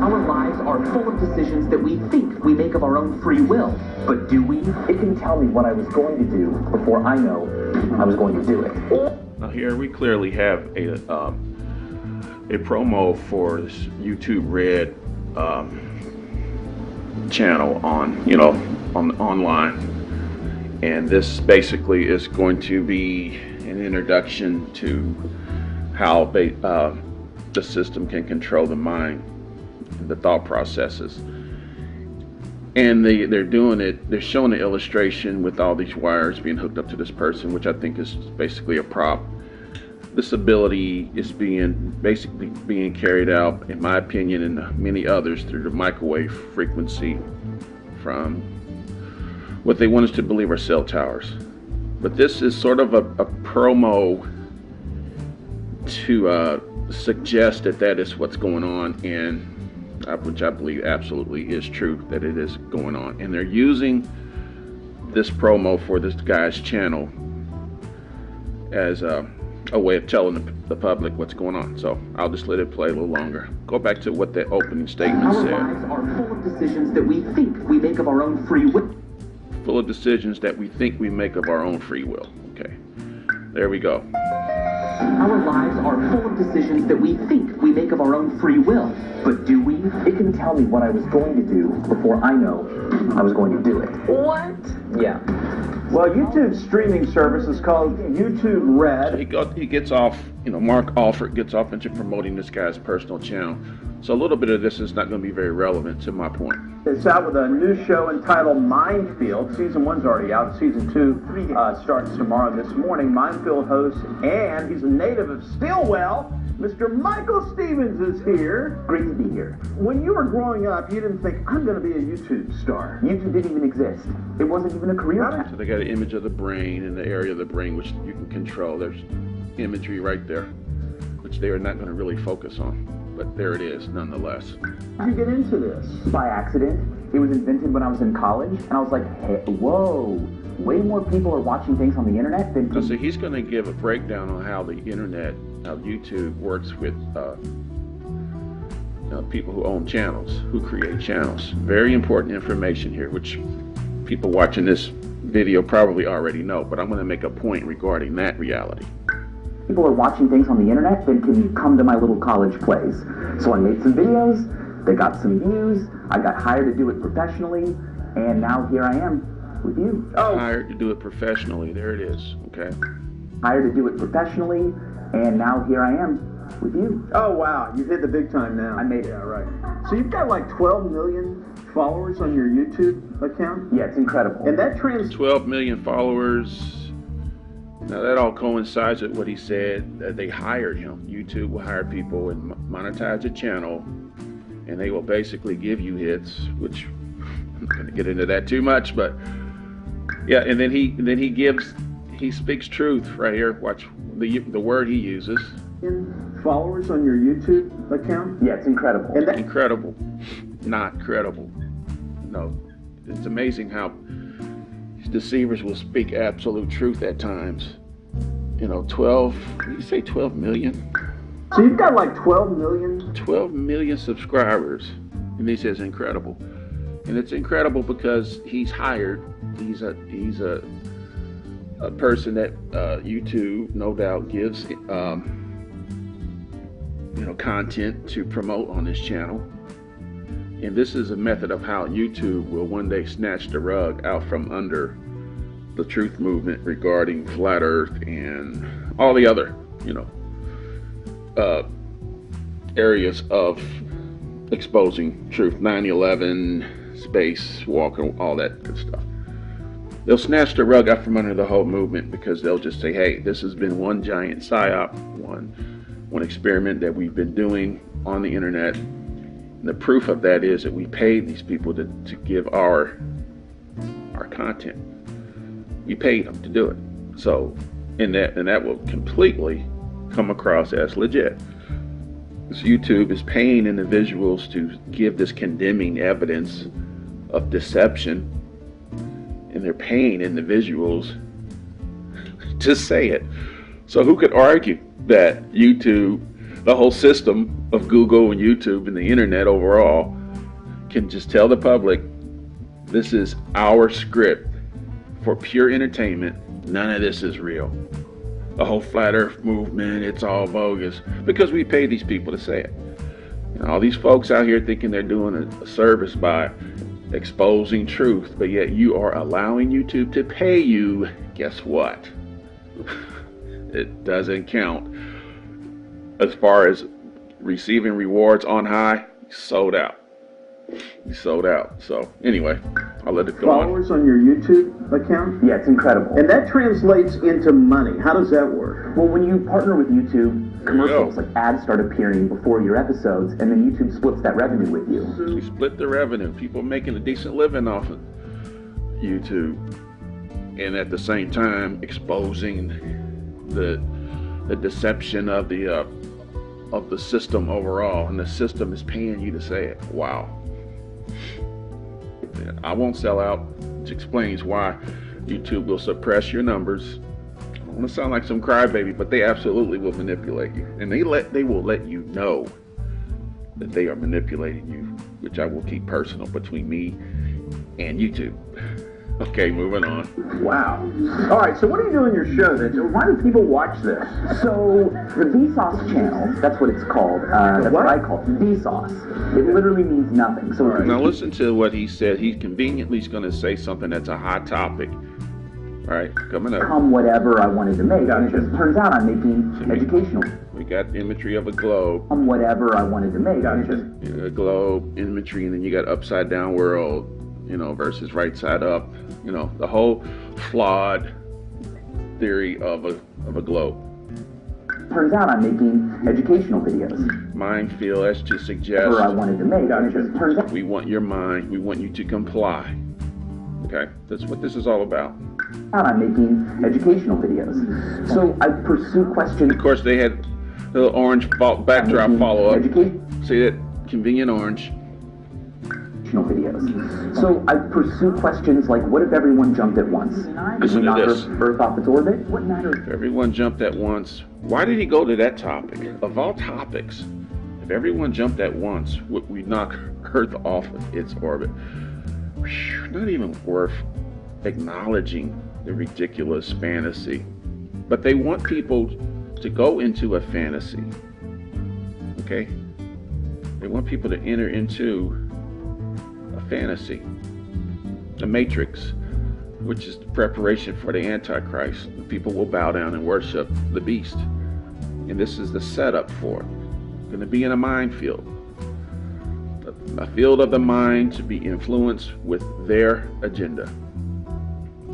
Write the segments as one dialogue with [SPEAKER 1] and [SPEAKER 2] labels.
[SPEAKER 1] Our lives are full of decisions that we think we make of our own free will. But do we? It can tell me what I was going to do before I know I was going to do it.
[SPEAKER 2] Now here we clearly have a promo for this YouTube Red channel on online, and this basically is going to be an introduction to how the system can control the mind, the thought processes. And they're doing it, they're showing the illustration with all these wires being hooked up to this person, which I think is basically a prop. This ability is basically being carried out, in my opinion, and many others, through the microwave frequency from what they want us to believe are cell towers. But this is sort of a promo to suggest that is what's going on, and which I believe absolutely is true, that it is going on. And they're using this promo for this guy's channel as a way of telling the public what's going on. So I'll just let it play a little longer. Go back to what the opening statement said.
[SPEAKER 1] Our lives are full of decisions that we think we make of our own free will.
[SPEAKER 2] Full of decisions that we think we make of our own free will. Okay, there we go.
[SPEAKER 1] Our lives are full of decisions that we think we make of our own free will. But do we? It can tell me what I was going to do before I know I was going to do it.
[SPEAKER 3] What?
[SPEAKER 1] Yeah.
[SPEAKER 3] Well, YouTube's streaming service is called YouTube Red.
[SPEAKER 2] So he gets off, Mark Alford gets off into promoting this guy's personal channel. So a little bit of this is not going to be very relevant to my point.
[SPEAKER 3] It's out with a new show entitled Minefield. Season 1's already out. Season 2 starts tomorrow this morning. Minefield host, and he's a native of Stillwell, Mr. Michael Stevens is here.
[SPEAKER 1] Great to be here.
[SPEAKER 3] When you were growing up, you didn't think, I'm going to be a YouTube star.
[SPEAKER 1] YouTube didn't even exist. It wasn't even a career path.
[SPEAKER 2] So they got an image of the brain and the area of the brain which you can control. There's imagery right there, which they are not going to really focus on. But there it is, nonetheless.
[SPEAKER 3] How did you get into this?
[SPEAKER 1] By accident. It was invented when I was in college, and I was like, hey, whoa, way more people are watching things on the internet than...
[SPEAKER 2] So he's going to give a breakdown on how the internet, how YouTube works with people who own channels, who create channels. Very important information here, which people watching this video probably already know, but I'm going to make a point regarding that reality.
[SPEAKER 1] People are watching things on the internet, then can you come to my little college plays? So I made some videos, they got some views, I got hired to do it professionally, and now here I am with you.
[SPEAKER 2] Oh. Hired to do it professionally, there it is, okay.
[SPEAKER 1] Hired to do it professionally, and now here I am with you.
[SPEAKER 3] Oh wow, you've hit the big time now.
[SPEAKER 1] I made it.
[SPEAKER 3] Yeah, right. So you've got like 12 million followers on your YouTube account?
[SPEAKER 1] Yeah, it's incredible.
[SPEAKER 3] And that
[SPEAKER 2] 12 million followers. Now that all coincides with what he said, that they hired him. YouTube will hire people and monetize a channel, and they will basically give you hits, which I'm not going to get into that too much, but yeah, and then he speaks truth right here. Watch the word he uses.
[SPEAKER 3] Followers on your YouTube account?
[SPEAKER 1] Yeah, it's incredible.
[SPEAKER 2] And incredible, not credible. No, it's amazing how deceivers will speak absolute truth at times. 12, did you say 12 million?
[SPEAKER 3] So you've got like 12 million?
[SPEAKER 2] 12 million subscribers. And he says incredible. And it's incredible because he's hired. He's a person that YouTube, no doubt, gives content to promote on his channel. And this is a method of how YouTube will one day snatch the rug out from under the truth movement regarding flat earth and all the other, areas of exposing truth, 9/11, spacewalk, all that good stuff. They'll snatch the rug out from under the whole movement because they'll just say, hey, this has been one giant psyop, one experiment that we've been doing on the internet. And the proof of that is that we paid these people to give our content. We paid them to do it. So, and that will completely come across as legit. This YouTube is paying individuals to give this condemning evidence of deception, and they're paying individuals to say it. So who could argue that YouTube the whole system of Google and YouTube and the internet overall can just tell the public, this is our script for pure entertainment. None of this is real. The whole flat earth movement, it's all bogus, because we pay these people to say it. You know, all these folks out here thinking they're doing a service by exposing truth, but yet you are allowing YouTube to pay you. Guess what? It doesn't count. As far as receiving rewards on high, sold out. Sold out. So anyway, I'll let it go
[SPEAKER 3] Followers on your YouTube account?
[SPEAKER 1] Yeah, it's incredible.
[SPEAKER 3] And that translates into money. How does that work?
[SPEAKER 1] Well, when you partner with YouTube, commercials like ads start appearing before your episodes, and then YouTube splits that revenue with you.
[SPEAKER 2] We split the revenue. People making a decent living off of YouTube, and at the same time exposing the deception of the system overall, and the system is paying you to say it. Wow. I won't sell out, which explains why YouTube will suppress your numbers. I don't want to sound like some crybaby, but they absolutely will manipulate you, and they will let you know that they are manipulating you, which I will keep personal between me and YouTube. Okay, moving on.
[SPEAKER 3] Wow. All right, so what do you do in your show? Why do people watch this?
[SPEAKER 1] So the Vsauce channel, that's what it's called. That's what I call it, Vsauce. It literally means nothing. So
[SPEAKER 2] now listen to what he said. He conveniently is going to say something that's a hot topic. All right, coming up.
[SPEAKER 1] Whatever I wanted to make, and it just turns out I'm making educational.
[SPEAKER 2] We got imagery of a globe.
[SPEAKER 1] Whatever I wanted to make, and it just
[SPEAKER 2] a globe imagery, and then you got upside down world, you know, versus right side up. You know, the whole flawed theory of a globe.
[SPEAKER 1] Turns out I'm making educational videos.
[SPEAKER 2] Mind field, that's to suggest.
[SPEAKER 1] Whatever I wanted to make, and it just turns out
[SPEAKER 2] we want your mind. We want you to comply. Okay, that's what this is all about.
[SPEAKER 1] I'm making educational videos. So I pursue questions.
[SPEAKER 2] Of course, they had the little orange backdrop follow-up. See that convenient orange.
[SPEAKER 1] Videos. So I pursue questions like, what if everyone jumped at once?
[SPEAKER 2] Listen to this.
[SPEAKER 1] Earth off its orbit? What matter?
[SPEAKER 2] If everyone jumped at once, why did he go to that topic? Of all topics, if everyone jumped at once, would we knock Earth off of its orbit? Not even worth acknowledging the ridiculous fantasy. But they want people to go into a fantasy. Okay? They want people to enter into fantasy, the Matrix, which is the preparation for the Antichrist. The people will bow down and worship the beast, and this is the setup for it. Going to be in a minefield, a field of the mind to be influenced with their agenda.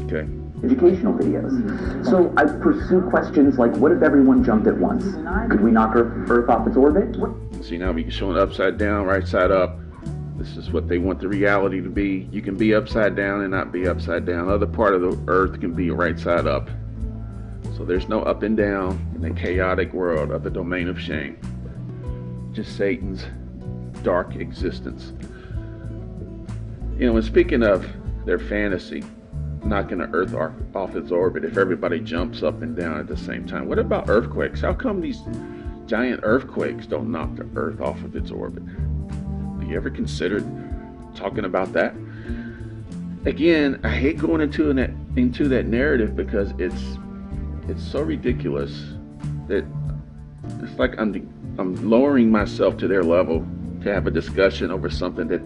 [SPEAKER 2] Okay.
[SPEAKER 1] Educational videos. So I pursue questions like, what if everyone jumped at once? Could we knock Earth off its orbit?
[SPEAKER 2] See, now we can show it upside down, right side up. This is what they want the reality to be. You can be upside down and not be upside down. Other part of the earth can be right side up. So there's no up and down in the chaotic world of the domain of shame. Just Satan's dark existence. You know, and speaking of their fantasy, knocking the earth off its orbit, if everybody jumps up and down at the same time, what about earthquakes? How come these giant earthquakes don't knock the earth off of its orbit? You ever considered talking about that? Again, I hate going into that narrative because it's so ridiculous that it's like I'm lowering myself to their level to have a discussion over something that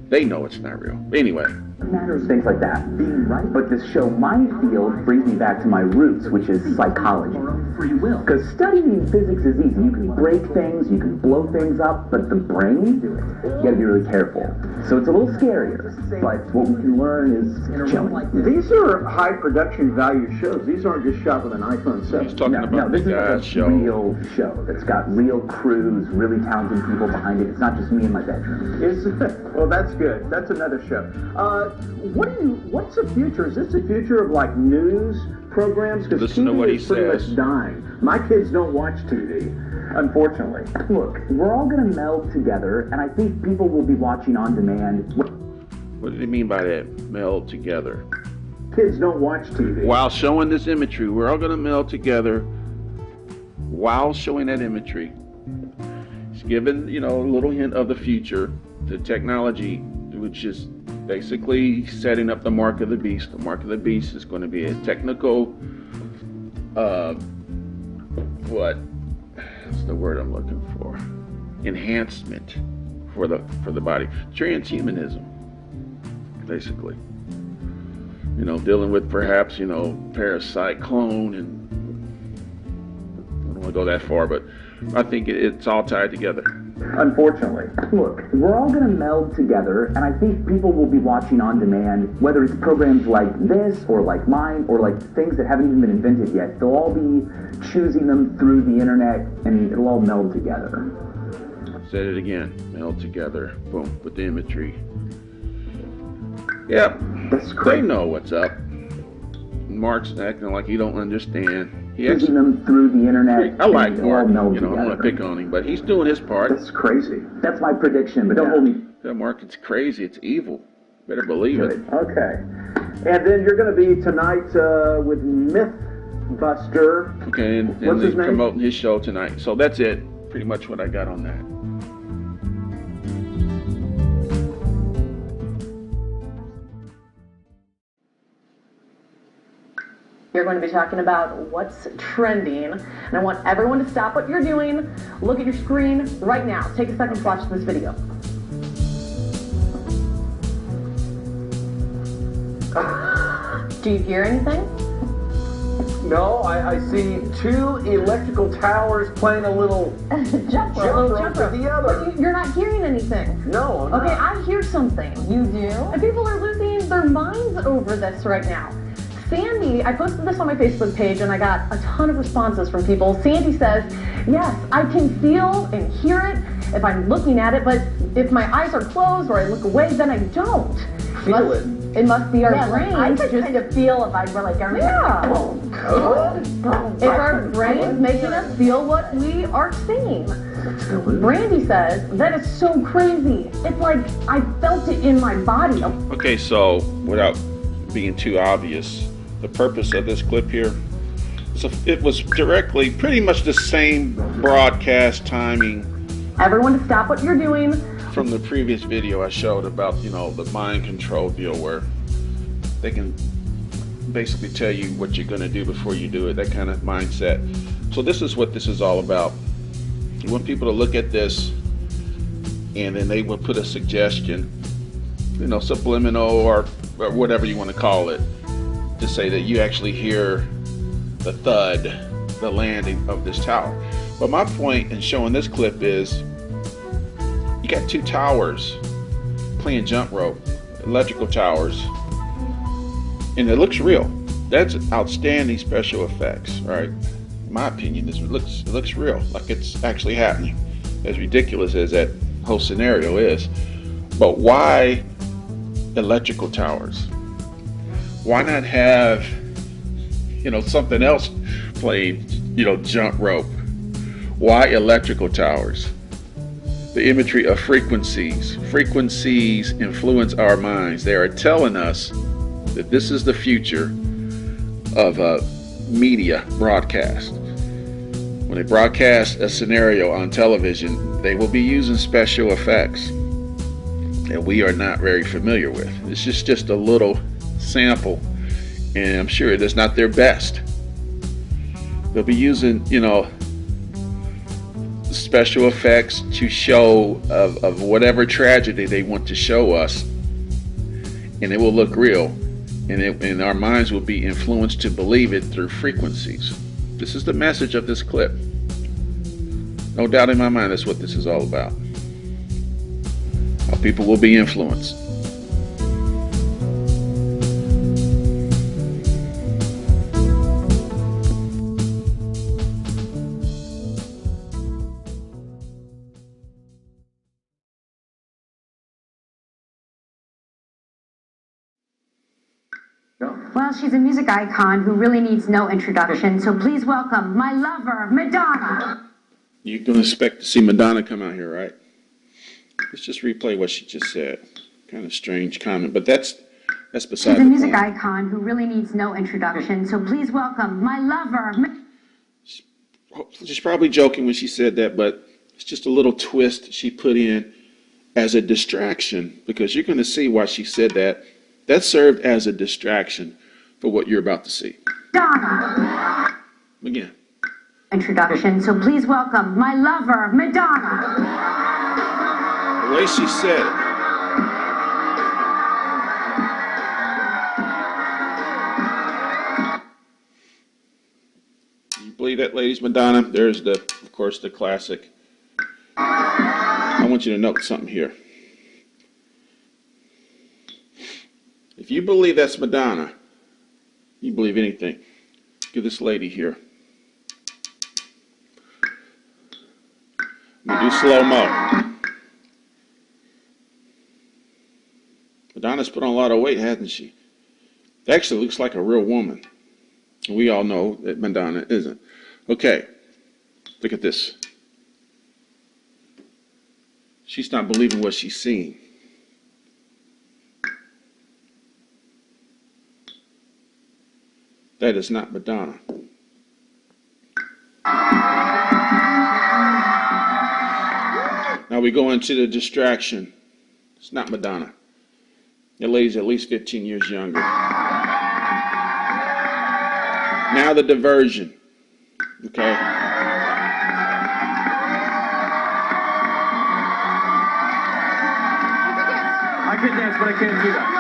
[SPEAKER 2] they know it's not real. Anyway.
[SPEAKER 1] Matters, things like that. Being right. But this show, Minefield, brings me back to my roots, which is psychology. Free will. Because studying physics is easy. You can break things, you can blow things up, but the brain, you gotta be really careful. So it's a little scarier, but what we can learn is chilling.
[SPEAKER 3] These are high production value shows. These aren't just shot with an iPhone 7.
[SPEAKER 2] He's talking about
[SPEAKER 1] this
[SPEAKER 2] the
[SPEAKER 1] is a
[SPEAKER 2] show.
[SPEAKER 1] real show that's got real crews, really talented people behind it. It's not just me in my bedroom.
[SPEAKER 3] Well, that's good. That's another show. What's the future? Is this the future of like news programs? Because TV is pretty much dying. My kids don't watch TV, unfortunately.
[SPEAKER 1] Look, we're all going to meld together, and I think people will be watching on demand.
[SPEAKER 2] What did he mean by that? Meld together.
[SPEAKER 3] Kids don't watch TV.
[SPEAKER 2] While showing this imagery, we're all going to meld together while showing that imagery, he's given, you know, a little hint of the future, the technology, which is basically setting up the mark of the beast. The mark of the beast is going to be a technical, what's the word I'm looking for? Enhancement for the body. Transhumanism, basically. You know, dealing with perhaps, you know, parasite, clone, and I don't want to go that far, but I think it's all tied together.
[SPEAKER 3] Unfortunately.
[SPEAKER 1] Look, we're all going to meld together, and I think people will be watching on demand, whether it's programs like this, or like mine, or like things that haven't even been invented yet. They'll all be choosing them through the internet, and it'll all meld together.
[SPEAKER 2] Said it again, meld together, boom, with the imagery. Yep,
[SPEAKER 1] That's crazy.
[SPEAKER 2] they know what's up. Mark's acting like he don't understand. He
[SPEAKER 1] Choosing them through the internet.
[SPEAKER 2] I like
[SPEAKER 1] and it'll
[SPEAKER 2] Mark,
[SPEAKER 1] all meld
[SPEAKER 2] you know,
[SPEAKER 1] together.
[SPEAKER 2] I'm gonna pick on him, but he's doing his part.
[SPEAKER 3] That's crazy.
[SPEAKER 1] That's my prediction, but don't hold me.
[SPEAKER 2] Yeah, Mark, it's crazy, it's evil. Better believe it.
[SPEAKER 3] Okay. And then you're going to be tonight with Mythbuster.
[SPEAKER 2] Okay, and
[SPEAKER 3] What's
[SPEAKER 2] he's
[SPEAKER 3] his name?
[SPEAKER 2] promoting his show tonight. So that's it, pretty much what I got on that.
[SPEAKER 4] You're going to be talking about what's trending, and I want everyone to stop what you're doing, look at your screen right now. Take a second to watch this video. Do you hear anything?
[SPEAKER 3] No, I see two electrical towers playing a little
[SPEAKER 4] Jump
[SPEAKER 3] jump
[SPEAKER 4] rope.
[SPEAKER 3] rope to the other.
[SPEAKER 4] But you're not hearing anything.
[SPEAKER 3] No, I'm
[SPEAKER 4] Okay,
[SPEAKER 3] not.
[SPEAKER 4] I hear something. You do? And people are losing their minds over this right now. Sandy, I posted this on my Facebook page and I got a ton of responses from people. Sandy says, yes, I can feel and hear it if I'm looking at it, but if my eyes are closed or I look away, then I don't.
[SPEAKER 3] Feel it.
[SPEAKER 4] It must be our
[SPEAKER 5] Yeah, like, I
[SPEAKER 4] brains
[SPEAKER 5] could
[SPEAKER 4] just
[SPEAKER 5] kind of feel if I were like,
[SPEAKER 4] yeah. It's our brains making us feel what we are seeing. Brandy says, that is so crazy. It's like I felt it in my body.
[SPEAKER 2] Okay, so without being too obvious, the purpose of this clip here, so it was directly pretty much the same broadcast timing
[SPEAKER 4] Everyone to stop what you're doing.
[SPEAKER 2] from the previous video I showed about, you know, the mind control deal where they can basically tell you what you're going to do before you do it, that kind of mindset. So this is what this is all about. You want people to look at this and then they will put a suggestion, you know, subliminal or whatever you want to call it, to say that you actually hear the thud, the landing of this tower. But my point in showing this clip is you got two towers playing jump rope, electrical towers, and it looks real. That's outstanding special effects, right? In my opinion, it looks real, like it's actually happening. As ridiculous as that whole scenario is. But why electrical towers? Why not have, you know, something else playing, you know, jump rope? Why electrical towers? The imagery of frequencies. Frequencies influence our minds. They are telling us that this is the future of a media broadcast. When they broadcast a scenario on television, they will be using special effects that we are not very familiar with. It's just a little sample, and I'm sure it is not their best. They'll be using, you know, special effects to show of whatever tragedy they want to show us, and it will look real, and our minds will be influenced to believe it through frequencies. This is the message of this clip. No doubt in my mind that's what this is all about. How people will be influenced.
[SPEAKER 5] Well, she's a music icon who really needs no introduction, so please welcome my lover, Madonna.
[SPEAKER 2] You don't expect to see Madonna come out here, right? Let's just replay what she just said. Kind of strange comment, but that's beside
[SPEAKER 5] She's a
[SPEAKER 2] the
[SPEAKER 5] music
[SPEAKER 2] point.
[SPEAKER 5] icon who really needs no introduction, so please welcome my lover.
[SPEAKER 2] she's probably joking when she said that, but it's just a little twist she put in as a distraction, because you're going to see why she said that. That served as a distraction for what you're about to see.
[SPEAKER 5] Madonna.
[SPEAKER 2] Again.
[SPEAKER 5] Introduction, so please welcome my lover, Madonna.
[SPEAKER 2] The way she said it. You believe that, ladies? Madonna. There's of course, the classic. I want you to note something here. If you believe that's Madonna, you believe anything. Look at this lady here. Let me do slow-mo. Madonna's put on a lot of weight, hasn't she? It actually looks like a real woman. We all know that Madonna isn't. Okay, look at this. She's not believing what she's seeing. That is not Madonna. Now we go into the distraction. It's not Madonna. That lady's at least 15 years younger. Now the diversion. Okay.
[SPEAKER 3] I can dance, but I can't do that.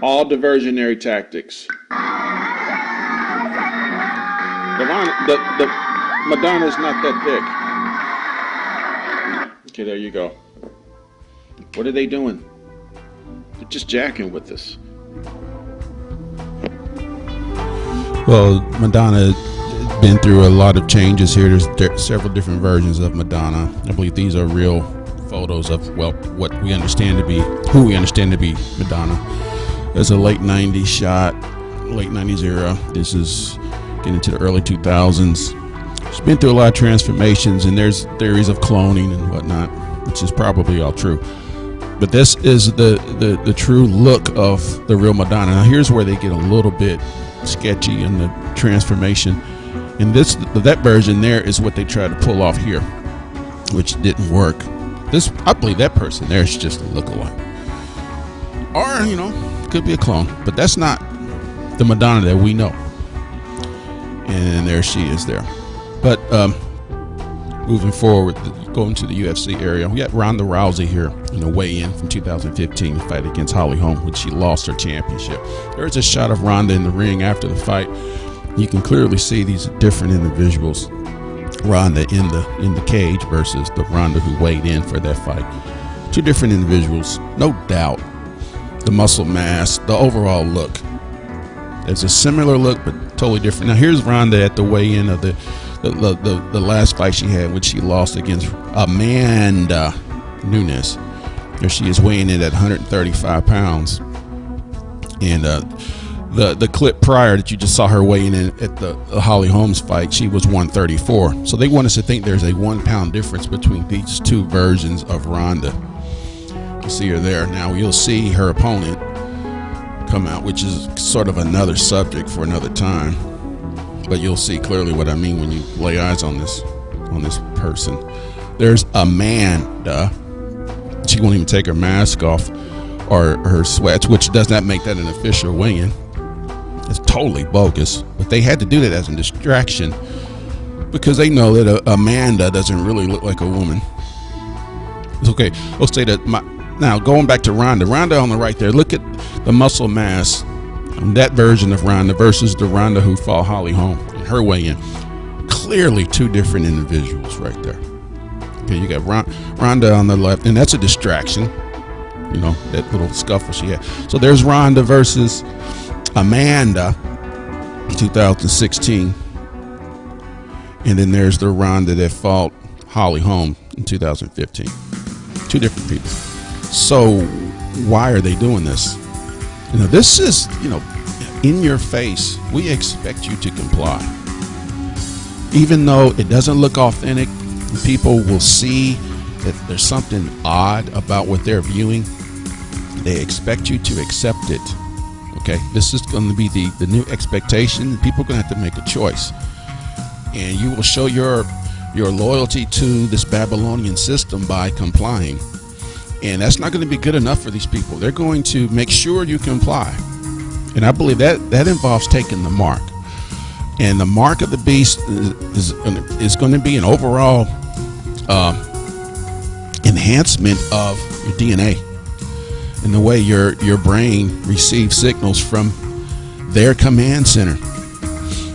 [SPEAKER 2] All diversionary tactics. Madonna's not that thick. Okay, there you go. What are they doing? They're just jacking with us.
[SPEAKER 6] Well, Madonna has been through a lot of changes here. There's several different versions of Madonna. I believe these are real photos of, well, what we understand to be, who we understand to be Madonna. There's a late 90s shot, late 90s era. This is getting into the early 2000s. She's been through a lot of transformations, and there's theories of cloning and whatnot, which is probably all true. But this is the true look of the real Madonna. Now here's where they get a little bit sketchy in the transformation. And that version there is what they tried to pull off here, which didn't work. I believe that person there is just a lookalike. Or, could be a clone, but that's not the Madonna that we know. And there she is there. But moving forward, going to the UFC area, we got Ronda Rousey here in a weigh-in from 2015 fight against Holly Holm, when she lost her championship. There's a shot of Ronda in the ring after the fight. You can clearly see these different individuals. Ronda in the cage versus the Ronda who weighed in for that fight. Two different individuals, no doubt. The muscle mass, the overall look. There's a similar look, but totally different. Now here's Ronda at the weigh-in of the last fight she had, which she lost against Amanda Nunes. There she is weighing in at 135 pounds. And the clip prior that you just saw her weighing in at the Holly Holmes fight, she was 134. So they want us to think there's a 1 pound difference between these two versions of Ronda. You see her there. Now you'll see her opponent come out, which is sort of another subject for another time. But you'll see clearly what I mean when you lay eyes on this person. There's Amanda. She won't even take her mask off or her sweats, which does not make that an official weigh-in. It's totally bogus. But they had to do that as a distraction because they know that Amanda doesn't really look like a woman. It's okay. Let's say that now going back to Ronda. Ronda on the right there. Look at the muscle mass. That version of Ronda versus the Ronda who fought Holly Holm in her weigh-in. Clearly two different individuals right there. Okay, you got Ronda on the left, and that's a distraction. That little scuffle she had. So there's Ronda versus Amanda, 2016. And then there's the Ronda that fought Holly Holm in 2015. Two different people. So why are they doing this? This is, in your face. We expect you to comply. Even though it doesn't look authentic, people will see that there's something odd about what they're viewing. They expect you to accept it. Okay, this is going to be the new expectation. People are going to have to make a choice, and you will show your loyalty to this Babylonian system by complying. And that's not going to be good enough for these people. They're going to make sure you comply, and I believe that involves taking the mark. And the mark of the beast is going to be an overall enhancement of your DNA and the way your brain receives signals from their command center.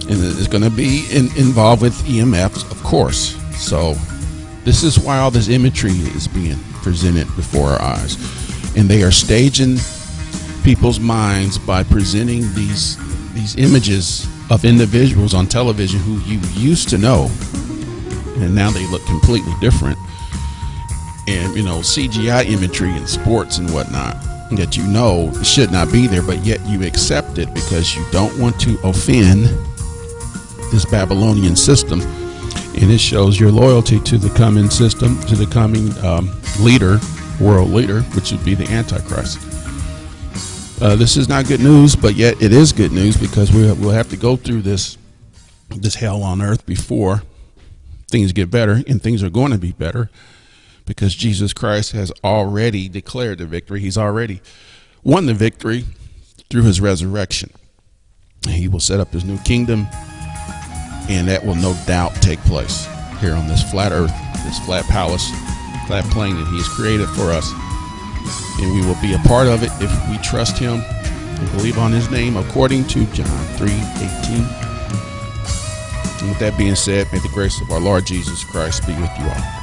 [SPEAKER 6] And it's going to be involved with EMFs, of course. So this is why all this imagery is being presented before our eyes. And they are staging people's minds by presenting these images of individuals on television who you used to know, and now they look completely different. And, you know, CGI imagery in sports and whatnot that you know should not be there, but yet you accept it because you don't want to offend this Babylonian system. And it shows your loyalty to the coming system, to the coming leader, world leader, which would be the Antichrist. This is not good news, but yet it is good news, because we'll have to go through this hell on earth before things get better, and things are going to be better, because Jesus Christ has already declared the victory. He's already won the victory through his resurrection. He will set up his new kingdom, and that will no doubt take place here on this flat earth, this flat palace, flat plane that he has created for us. And we will be a part of it if we trust him and believe on his name, according to John 3:18. And with that being said, may the grace of our Lord Jesus Christ be with you all.